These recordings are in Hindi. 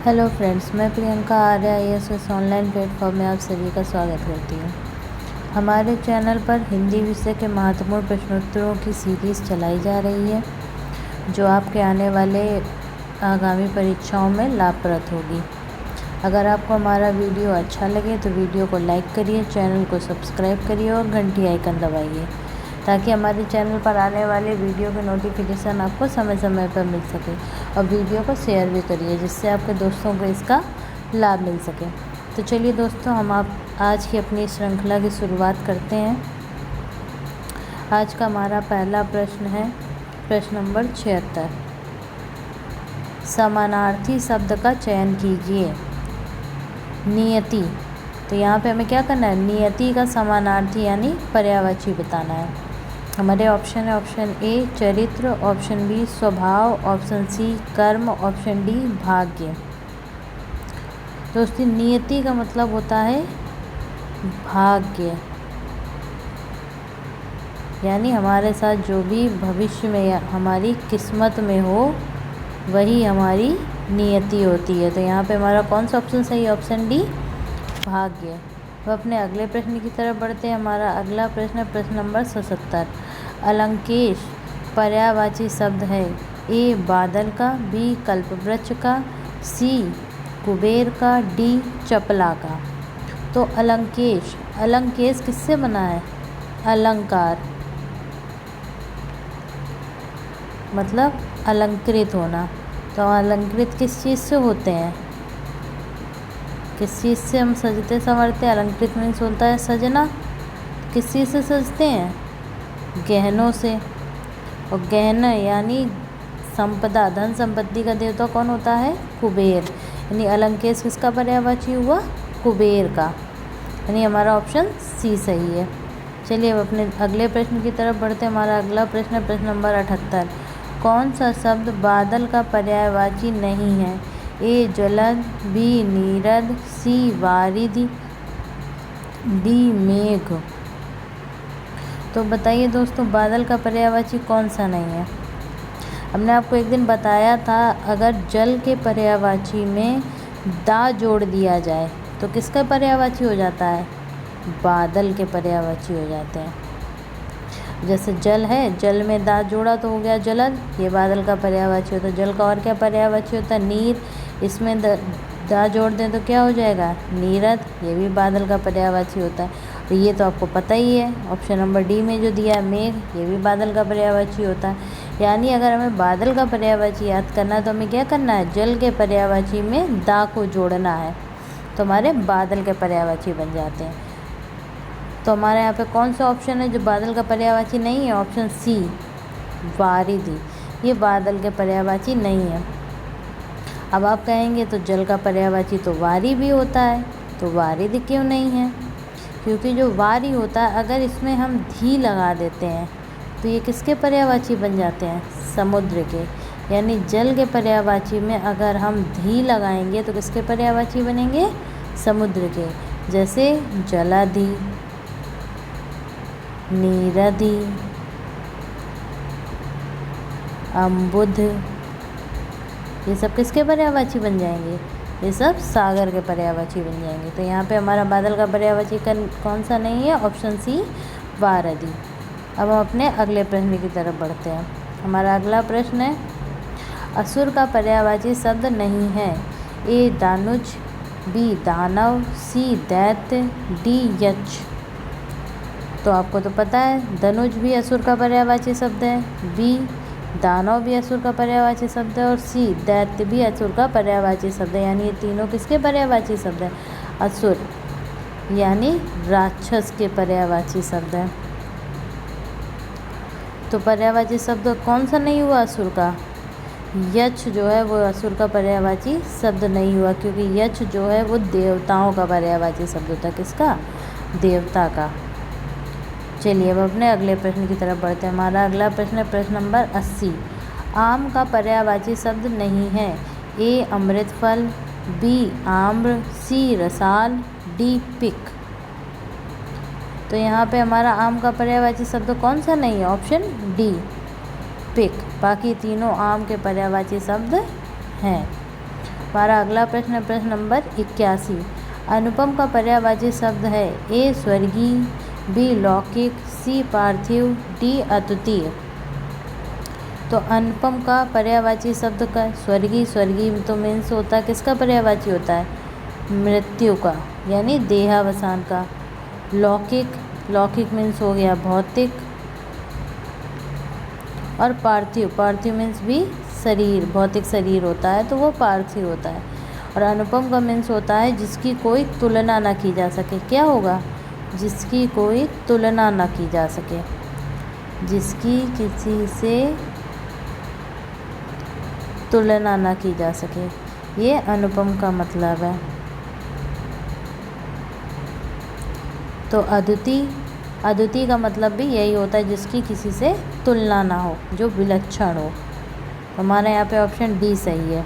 हेलो फ्रेंड्स, मैं प्रियंका आर्य IAS ऑनलाइन प्लेटफॉर्म में आप सभी का स्वागत करती हूँ। हमारे चैनल पर हिंदी विषय के महत्वपूर्ण प्रश्नोत्तरों की सीरीज़ चलाई जा रही है, जो आपके आने वाले आगामी परीक्षाओं में लाभप्रद होगी। अगर आपको हमारा वीडियो अच्छा लगे तो वीडियो को लाइक करिए, चैनल को सब्सक्राइब करिए और घंटी आइकन दबाइए, ताकि हमारे चैनल पर आने वाले वीडियो के नोटिफिकेशन आपको समय समय पर मिल सके। और वीडियो को शेयर भी करिए, जिससे आपके दोस्तों को इसका लाभ मिल सके। तो चलिए दोस्तों, हम आज की अपनी श्रृंखला की शुरुआत करते हैं। आज का हमारा पहला प्रश्न है प्रश्न नंबर 76। समानार्थी शब्द का चयन कीजिए। नियति, तो यहाँ पे हमें क्या करना है? नियति का समानार्थी यानी पर्यायवाची बताना है। हमारे ऑप्शन है ऑप्शन ए चरित्र, ऑप्शन बी स्वभाव, ऑप्शन सी कर्म, ऑप्शन डी भाग्य। दोस्तों, नियति का मतलब होता है भाग्य, यानी हमारे साथ जो भी भविष्य में या हमारी किस्मत में हो वही हमारी नियति होती है। तो यहाँ पे हमारा कौन सा ऑप्शन सही है? ऑप्शन डी भाग्य। तो अपने अगले प्रश्न की तरफ बढ़ते हैं। हमारा अगला प्रश्न है प्रश्न नंबर 77। अलंकेश पर्यायवाची शब्द है। ए बादल का, बी कल्पवृक्ष का, सी कुबेर का, डी चपला का। तो अलंकेश, अलंकेश किससे बना है? अलंकार मतलब अलंकृत होना। तो अलंकृत किस चीज़ से होते हैं? किस चीज़ से हम सजते संवरते? अलंकृत मीन्स होता है सजना। किस चीज़ से सजते हैं? गहनों से। और गहना यानी संपदा, धन संपत्ति का देवता कौन होता है? कुबेर। यानी अलंकेश किसका पर्यायवाची हुआ? कुबेर का। यानी हमारा ऑप्शन सी सही है। चलिए अब अपने अगले प्रश्न की तरफ बढ़ते हैं। हमारा अगला प्रश्न है प्रश्न नंबर 78। कौन सा शब्द बादल का पर्यायवाची नहीं है? ए जलद, बी नीरद, सी वारिधि, डी मेघ। तो बताइए दोस्तों, बादल का पर्यायवाची कौन सा नहीं है? हमने आपको एक दिन बताया था, अगर जल के पर्यायवाची में दा जोड़ दिया जाए तो किसका पर्यायवाची हो जाता है? बादल के पर्यायवाची हो जाते हैं। जैसे जल है, जल में दा जोड़ा तो हो गया जलद, ये बादल का पर्यायवाची होता है। जल का और क्या पर्यायवाची होता है? नीर, इसमें दा जोड़ दें तो क्या हो जाएगा? नीरद, ये भी बादल का पर्यायवाची होता है। तो ये तो आपको पता ही है। ऑप्शन नंबर डी में जो दिया है मेघ, ये भी बादल का पर्यायवाची होता है। यानी अगर हमें बादल का पर्यायवाची याद करना है तो हमें क्या करना है? जल के पर्यायवाची में दा को जोड़ना है, तो हमारे बादल के पर्यायवाची बन जाते हैं। तो हमारे यहाँ पे कौन सा ऑप्शन है जो बादल का पर्यायवाची नहीं है? ऑप्शन सी वारिधि, ये बादल के पर्यायवाची नहीं है। अब आप कहेंगे तो जल का पर्यायवाची तो वारी भी होता है, तो वारिधि क्यों नहीं है? क्योंकि जो वारी होता है, अगर इसमें हम धी लगा देते हैं तो ये किसके पर्यायवाची बन जाते हैं? समुद्र के। यानी जल के पर्यायवाची में अगर हम धी लगाएंगे तो किसके पर्यायवाची बनेंगे? समुद्र के। जैसे जलाधि, नीरधि, अम्बुध, ये सब किसके पर्यायवाची बन जाएंगे? ये सब सागर के पर्यायवाची बन जाएंगे। तो यहाँ पे हमारा बादल का पर्यायवाची कौन सा नहीं है? ऑप्शन सी वारिधि। अब हम अपने अगले प्रश्न की तरफ बढ़ते हैं। हमारा अगला प्रश्न है, असुर का पर्यायवाची शब्द नहीं है। ए दानुज, बी दानव, सी दैत्य, डी यक्ष। तो आपको तो पता है धनुज भी असुर का पर्यायवाची शब्द है, बी दानव भी असुर का पर्यायवाची शब्द है, और सी दैत्य भी असुर का पर्यायवाची शब्द है। यानी ये तीनों किसके पर्यायवाची शब्द है? असुर यानी राक्षस के पर्यायवाची शब्द है। तो पर्यायवाची शब्द कौन सा नहीं हुआ असुर का? यक्ष जो है वो असुर का पर्यायवाची शब्द नहीं हुआ, क्योंकि यक्ष जो है वो देवताओं का पर्यायवाची शब्द होता है। किसका? देवता का। चलिए अब अपने अगले प्रश्न की तरफ बढ़ते हैं। हमारा अगला प्रश्न है प्रश्न नंबर 80। आम का पर्यायवाची शब्द नहीं है। ए अमृत फल, बी आम्र, सी रसाल, डी पिक। तो यहाँ पे हमारा आम का पर्यायवाची शब्द कौन सा नहीं है? Option D pick. बाकी तीनों आम के पर्यायवाची शब्द हैं। हमारा अगला प्रश्न है प्रश्न नंबर 81। अनुपम का पर्यायवाची शब्द है ए स्वर्गीय, बी लौकिक, सी पार्थिव, डी अद्वितीय। तो अनुपम का पर्यायवाची शब्द का स्वर्गीय, स्वर्गीय तो मीन्स होता है किसका पर्यायवाची होता है? मृत्यु का, यानी देहावसान का। लौकिक, लौकिक मीन्स हो गया भौतिक। और पार्थिव, पार्थिव मीन्स भी शरीर, भौतिक शरीर होता है तो वो पार्थिव होता है। और अनुपम का मीन्स होता है जिसकी कोई तुलना ना की जा सके। क्या होगा? जिसकी कोई तुलना ना की जा सके, जिसकी किसी से तुलना ना की जा सके, ये अनुपम का मतलब है। तो अद्वितीय, अद्वितीय का मतलब भी यही होता है जिसकी किसी से तुलना ना हो, जो विलक्षण हो। हमारे यहाँ पे ऑप्शन डी सही है।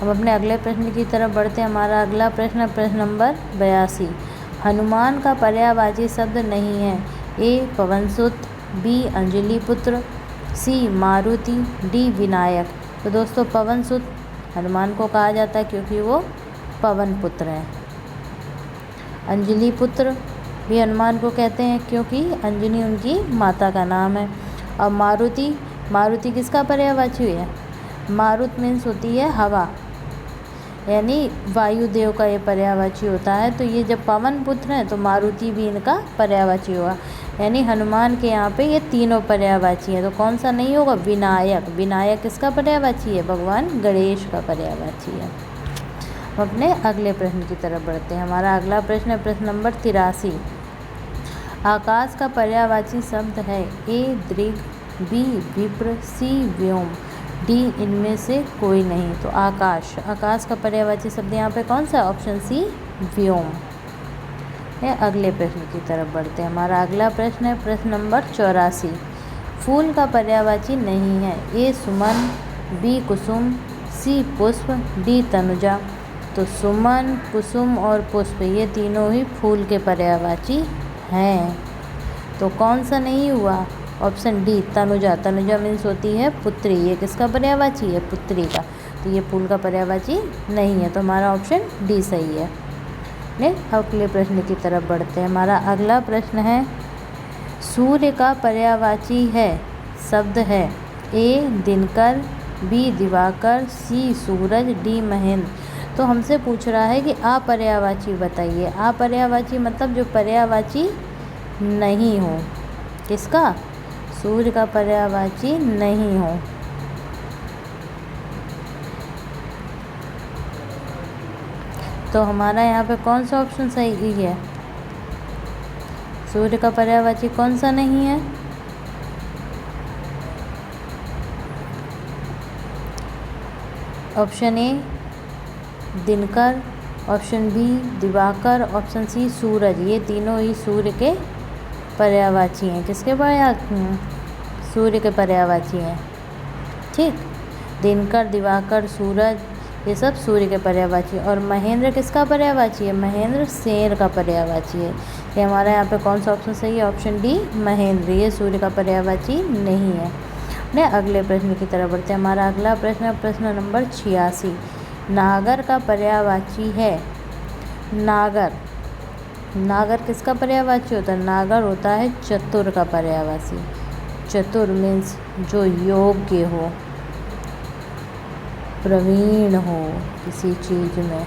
अब अपने अगले प्रश्न की तरफ बढ़ते हैं। हमारा अगला प्रश्न प्रश्न नंबर 82। हनुमान का पर्यायवाची शब्द नहीं है। ए पवनसुत, बी अंजलि पुत्र, सी मारुति, डी विनायक। तो दोस्तों पवनसुत हनुमान को कहा जाता है क्योंकि वो पवन पुत्र हैं। अंजलि पुत्र भी हनुमान को कहते हैं क्योंकि अंजनी उनकी माता का नाम है। और मारुति, मारुति किसका पर्यायवाची है? मारुत मीन्स होती है हवा, यानी वायुदेव का ये पर्यायवाची होता है। तो ये जब पवन पुत्र हैं तो मारुति भी इनका पर्यायवाची होगा। यानी हनुमान के यहाँ पे ये तीनों पर्यायवाची हैं। तो कौन सा नहीं होगा? विनायक। विनायक किसका पर्यायवाची है? भगवान गणेश का पर्यायवाची है। हम अपने अगले प्रश्न की तरफ बढ़ते हैं। हमारा अगला प्रश्न है प्रश्न नंबर 83। आकाश का पर्यायवाची शब्द है ए दृग, बी विप्र, सी व्योम, डी इनमें से कोई नहीं। तो आकाश, आकाश का पर्यायवाची शब्द यहाँ पे कौन सा? ऑप्शन सी व्योम है। अगले प्रश्न की तरफ बढ़ते हैं। हमारा अगला प्रश्न है प्रश्न नंबर 84। फूल का पर्यायवाची नहीं है। ए सुमन, बी कुसुम, सी पुष्प, डी तनुजा। तो सुमन, कुसुम और पुष्प ये तीनों ही फूल के पर्यायवाची हैं। तो कौन सा नहीं हुआ? Option D Tanuja. Tanuja means होती है पुत्री, ये किसका पर्यायवाची है? पुत्री का। तो ये फूल का पर्यायवाची नहीं है। तो हमारा ऑप्शन डी सही है। ने अगले प्रश्न की तरफ बढ़ते हैं। हमारा अगला प्रश्न है सूर्य का पर्यायवाची है शब्द है ए दिनकर, बी दिवाकर, सी सूरज, डी महेंद्र। तो हमसे पूछ रहा है कि अपर्यायवाची बताइए। अपर्यायवाची मतलब जो पर्यायवाची नहीं हो। किसका? सूर्य का पर्यायवाची नहीं हो। तो हमारा यहाँ पे कौन सा ऑप्शन सही है? सूर्य का पर्यायवाची कौन सा नहीं है? ऑप्शन ए दिनकर, ऑप्शन बी दिवाकर, ऑप्शन सी सूरज। ये तीनों ही सूर्य के पर्यायवाची हैं। किसके पर्यायवाची हैं? सूर्य के पर्यायवाची हैं। ठीक, दिनकर, दिवाकर, सूरज ये सब सूर्य के पर्यायवाची। और महेंद्र किसका पर्यायवाची है? महेंद्र शेर का पर्यायवाची है। ये हमारा यहाँ पे कौन सा ऑप्शन सही है? ऑप्शन डी महेंद्र, ये सूर्य का पर्यायवाची नहीं है। ने अगले प्रश्न की तरफ बढ़ते हैं। हमारा अगला प्रश्न है प्रश्न नंबर 86। नागर का पर्यायवाची है नागर। नागर किसका पर्यायवाची होता है? नागर होता है चतुर का पर्यायवाची। चतुर मीन्स जो योग्य हो, प्रवीण हो किसी चीज़ में,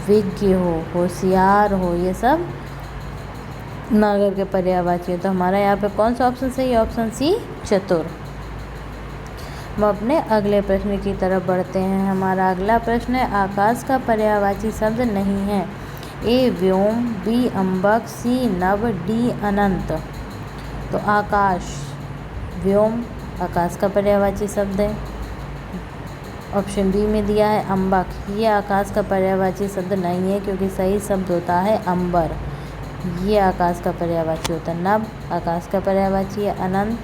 विज्ञ हो, होशियार हो, ये सब नागर के पर्यायवाची है। तो हमारा यहाँ पे कौन सा ऑप्शन सही है? ऑप्शन सी चतुर। हम अपने अगले प्रश्न की तरफ बढ़ते हैं। हमारा अगला प्रश्न है आकाश का पर्यायवाची शब्द नहीं है। ए व्योम, बी अम्बक, सी नभ, डी अनंत। तो आकाश, व्योम आकाश का पर्यायवाची शब्द है। ऑप्शन बी में दिया है अम्बक, ये आकाश का पर्यायवाची शब्द नहीं है क्योंकि सही शब्द होता है अंबर, ये आकाश का पर्यायवाची होता है। नभ आकाश का पर्यायवाची है। अनंत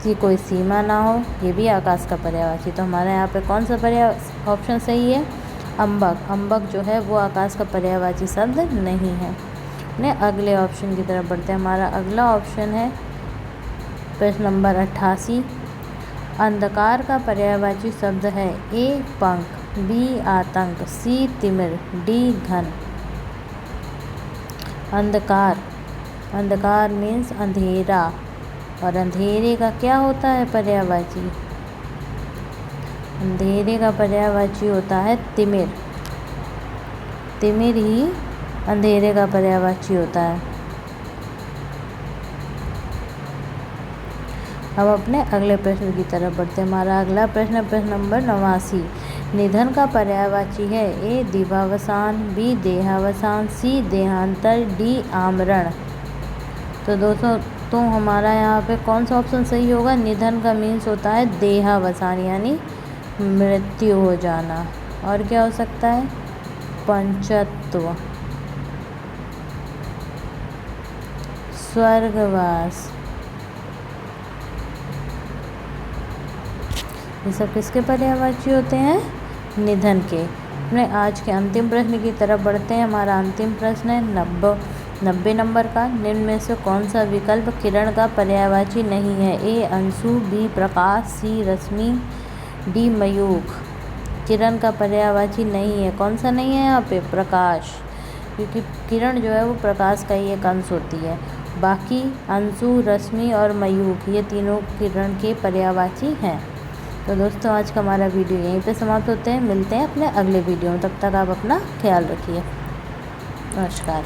की कोई सीमा ना हो, ये भी आकाश का पर्यायवाची। तो हमारे यहाँ पे कौन सा पर्याय ऑप्शन सही है? अम्बक। अम्बक जो है वो आकाश का पर्यायवाची शब्द नहीं है। ने अगले ऑप्शन की तरफ बढ़ते हैं। हमारा अगला ऑप्शन है प्रश्न नंबर 88। अंधकार का पर्यायवाची शब्द है ए पंख, बी आतंक, सी तिमिर, डी घन। अंधकार, अंधकार मीन्स अंधेरा, और अंधेरे का क्या होता है पर्यायवाची? अंधेरे का पर्यायवाची होता है तिमिर। तिमिर ही अंधेरे का पर्यायवाची होता है। अब अपने अगले प्रश्न की तरफ बढ़ते हैं। हमारा अगला प्रश्न, प्रश्न नंबर 89। निधन का पर्यायवाची है ए दीर्घावसान, बी देहावसान, सी देहांतर, डी आमरण। तो दोस्तों तो हमारा यहाँ पे कौन सा ऑप्शन सही होगा? निधन का मीन्स होता है देहावसान यानी मृत्यु हो जाना। और क्या हो सकता है? पंचत्व, स्वर्गवास। ये सब किसके पर्यायवाची होते हैं? निधन के। अपने आज के अंतिम प्रश्न की तरफ बढ़ते हैं। हमारा अंतिम प्रश्न है 90 नंबर का। निम्न में से कौन सा विकल्प किरण का पर्यायवाची नहीं है? ए अंशु, बी प्रकाश, सी रश्मि, डी मयूख। किरण का पर्यायवाची नहीं है। कौन सा नहीं है यहाँ पे? प्रकाश, क्योंकि किरण जो है वो प्रकाश का ही एक अंश होती है। बाकी अंशु, रश्मि और मयूख ये तीनों किरण के पर्यायवाची हैं। तो दोस्तों आज का हमारा वीडियो यहीं पे समाप्त होते हैं। मिलते हैं अपने अगले वीडियो में। तब तक आप अपना ख्याल रखिए। नमस्कार।